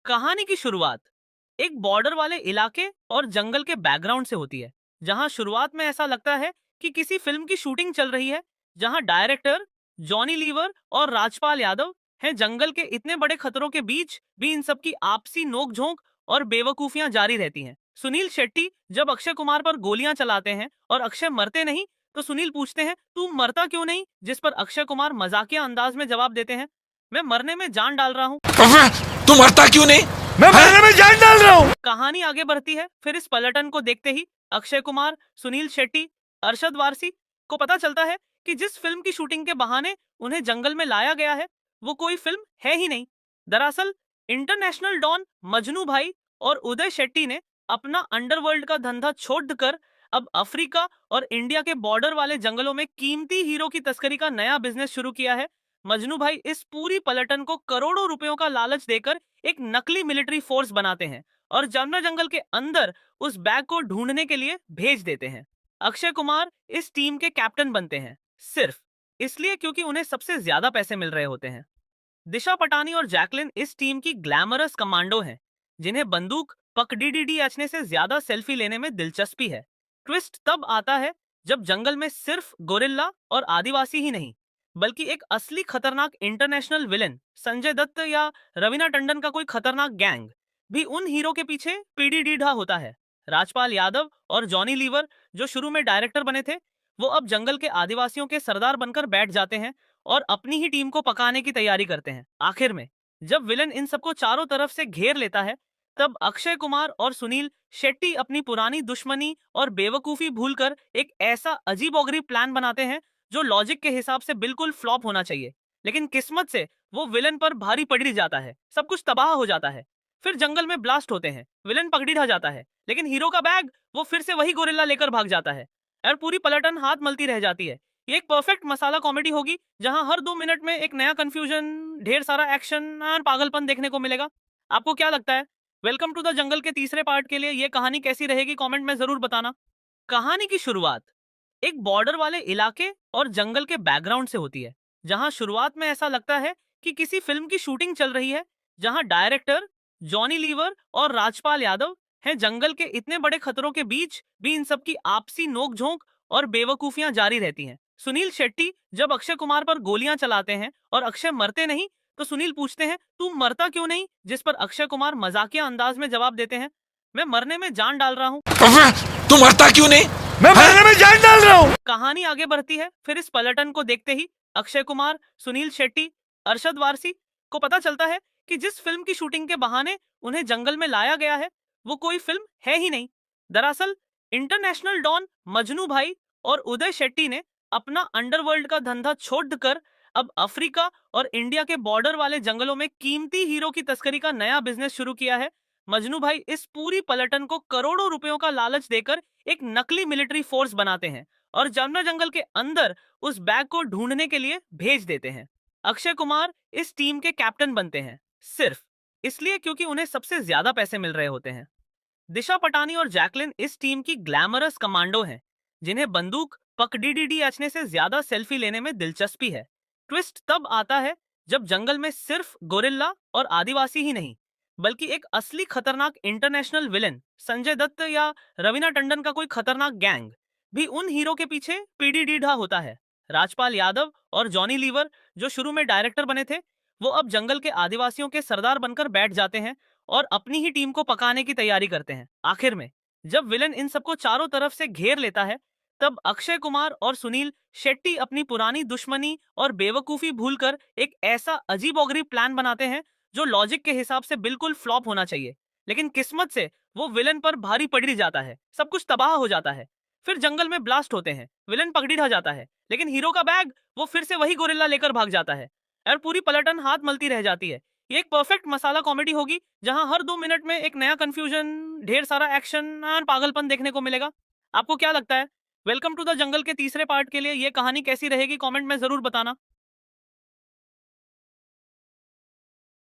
कहानी की शुरुआत एक बॉर्डर वाले इलाके और जंगल के बैकग्राउंड से होती है, जहां शुरुआत में ऐसा लगता है कि किसी फिल्म की शूटिंग चल रही है, जहां डायरेक्टर जॉनी लीवर और राजपाल यादव हैं। जंगल के इतने बड़े खतरों के बीच भी इन सब की आपसी नोकझोंक और बेवकूफियां जारी रहती हैं। सुनील शेट्टी जब अक्षय कुमार पर गोलियां चलाते हैं और अक्षय मरते नहीं, तो सुनील पूछते हैं, तू मरता क्यों नहीं? जिस पर अक्षय कुमार मजाकिया अंदाज में जवाब देते हैं, मैं मरने में जान डाल रहा हूँ। तू मरता क्यों नहीं? मैं मरने में जान डाल रहा हूँ। कहानी आगे बढ़ती है। फिर इस पलटन को देखते ही अक्षय कुमार, सुनील शेट्टी, अरशद वारसी को पता चलता है कि जिस फिल्म की शूटिंग के बहाने उन्हें जंगल में लाया गया है, वो कोई फिल्म है ही नहीं। दरअसल इंटरनेशनल डॉन मजनू भाई और उदय शेट्टी ने अपना अंडरवर्ल्ड का धंधा छोड़कर अब अफ्रीका और इंडिया के बॉर्डर वाले जंगलों में कीमती हीरो की तस्करी का नया बिजनेस शुरू किया है। मजनू भाई इस पूरी पलटन को करोड़ों रुपयों का लालच देकर एक नकली मिलिट्री फोर्स बनाते हैं और जमुना जंगल के अंदर उस बैग को ढूंढने के लिए भेज देते हैं। अक्षय कुमार इस टीम के कैप्टन बनते हैं, सिर्फ इसलिए क्योंकि उन्हें सबसे ज्यादा पैसे मिल रहे होते हैं। दिशा पटानी और जैकलिन इस टीम की ग्लैमरस कमांडो हैं, जिन्हें बंदूक पकड़ीडी अचने से ज्यादा सेल्फी लेने में दिलचस्पी है। ट्विस्ट तब आता है जब जंगल में सिर्फ गोरिल्ला और आदिवासी ही नहीं, बल्कि एक असली खतरनाक इंटरनेशनल विलेन संजय दत्त या रवीना टंडन का कोई खतरनाक गैंग भी उन हीरो के पीछे पीढ़ी डीढ़ा होता है। राजपाल यादव और जॉनी लीवर, जो शुरू में डायरेक्टर बने थे, वो अब जंगल के आदिवासियों के सरदार बनकर बैठ जाते हैं और अपनी ही टीम को पकाने की तैयारी करते हैं। आखिर में जब विलन इन सबको चारों तरफ से घेर लेता है, तब अक्षय कुमार और सुनील शेट्टी अपनी पुरानी दुश्मनी और बेवकूफी भूलकर एक ऐसा अजीबोगरीब प्लान बनाते हैं जो लॉजिक के हिसाब से बिल्कुल फ्लॉप होना चाहिए। लेकिन किस्मत से वो विलन पर भारी पड़ जाता है, सब कुछ तबाह हो जाता है। फिर जंगल में ब्लास्ट होते हैं, विलन पकड़ी जाता है, लेकिन हीरो का बैग वो फिर से वही गोरिल्ला लेकर भाग जाता है और पूरी पलटन हाथ मलती रह जाती है। ये एक परफेक्ट मसाला कॉमेडी होगी, जहां हर 2 मिनट में एक नया कंफ्यूजन, ढेर सारा एक्शन और पागलपन देखने को मिलेगा। आपको क्या लगता है? वेलकम टू द जंगल के तीसरे पार्ट के लिए ये कहानी कैसी रहेगी, कमेंट में जरूर बताना। कहानी की शुरुआत एक बॉर्डर वाले इलाके और जंगल के बैकग्राउंड से होती है, जहां शुरुआत में ऐसा लगता है कि किसी फिल्म की शूटिंग चल रही है, जहां डायरेक्टर जॉनी लीवर और राजपाल यादव हैं। जंगल के इतने बड़े खतरों के बीच भी इन सब की आपसी नोकझोंक और बेवकूफियां जारी रहती हैं। सुनील शेट्टी जब अक्षय कुमार पर गोलियां चलाते हैं और अक्षय मरते नहीं, तो सुनील पूछते हैं, तू मरता क्यों नहीं? जिस पर अक्षय कुमार मजाकिया अंदाज में जवाब देते हैं, मैं मरने में जान डाल रहा हूँ। तू मरता क्यों नहीं? मैं मरने में जान डाल रहा हूँ। कहानी आगे बढ़ती है। फिर इस पलटन को देखते ही अक्षय कुमार, सुनील शेट्टी, अरशद वारसी को पता चलता है कि जिस फिल्म की शूटिंग के बहाने उन्हें जंगल में लाया गया है, वो कोई फिल्म है ही नहीं। दरअसल इंटरनेशनल डॉन मजनू भाई और उदय शेट्टी ने अपना अंडरवर्ल्ड का धंधा छोड़कर अब अफ्रीका और इंडिया के बॉर्डर वाले जंगलों में कीमती हीरो की तस्करी का नया बिजनेस शुरू किया है। मजनू भाई इस पूरी पलटन को करोड़ों रुपयों का लालच देकर एक नकली मिलिट्री फोर्स बनाते हैं और जमुना जंगल के अंदर उस बैग को ढूंढने के लिए भेज देते हैं। अक्षय कुमार इस टीम के कैप्टन बनते हैं, सिर्फ इसलिए क्योंकि उन्हें सबसे ज्यादा पैसे मिल रहे होते हैं। दिशा पटानी और जैकलिन इस टीम की ग्लैमरस कमांडो हैं, जिन्हें बंदूक पकड़ीडी अचने से ज्यादा सेल्फी लेने में दिलचस्पी है। ट्विस्ट तब आता है जब जंगल में सिर्फ गोरिल्ला और आदिवासी ही नहीं, बल्कि एक असली खतरनाक इंटरनेशनल विलेन संजय दत्त या रवीना टंडन का कोई खतरनाक गैंग भी उन हीरो के पीछे पीढ़ी डीढ़ा होता है। राजपाल यादव और जॉनी लीवर, जो शुरू में डायरेक्टर बने थे, वो अब जंगल के आदिवासियों के सरदार बनकर बैठ जाते हैं और अपनी ही टीम को पकाने की तैयारी करते हैं। आखिर में जब विलन इन सबको चारों तरफ से घेर लेता है, तब अक्षय कुमार और सुनील शेट्टी अपनी पुरानी दुश्मनी और बेवकूफी भूलकर एक ऐसा अजीबोगरीब प्लान बनाते हैं जो लॉजिक के हिसाब से बिल्कुल फ्लॉप होना चाहिए। लेकिन किस्मत से वो विलन पर भारी पड़ जाता है, सब कुछ तबाह हो जाता है। फिर जंगल में ब्लास्ट होते हैं, विलन पकड़ा जाता है, लेकिन हीरो का बैग वो फिर से वही गोरिल्ला लेकर भाग जाता है और पूरी पलटन हाथ मलती रह जाती है। ये एक परफेक्ट मसाला कॉमेडी होगी, जहां हर 2 मिनट में एक नया कंफ्यूजन, ढेर सारा एक्शन और पागलपन देखने को मिलेगा। आपको क्या लगता है? वेलकम टू द जंगल के तीसरे पार्ट के लिए ये कहानी कैसी रहेगी, कमेंट में जरूर बताना।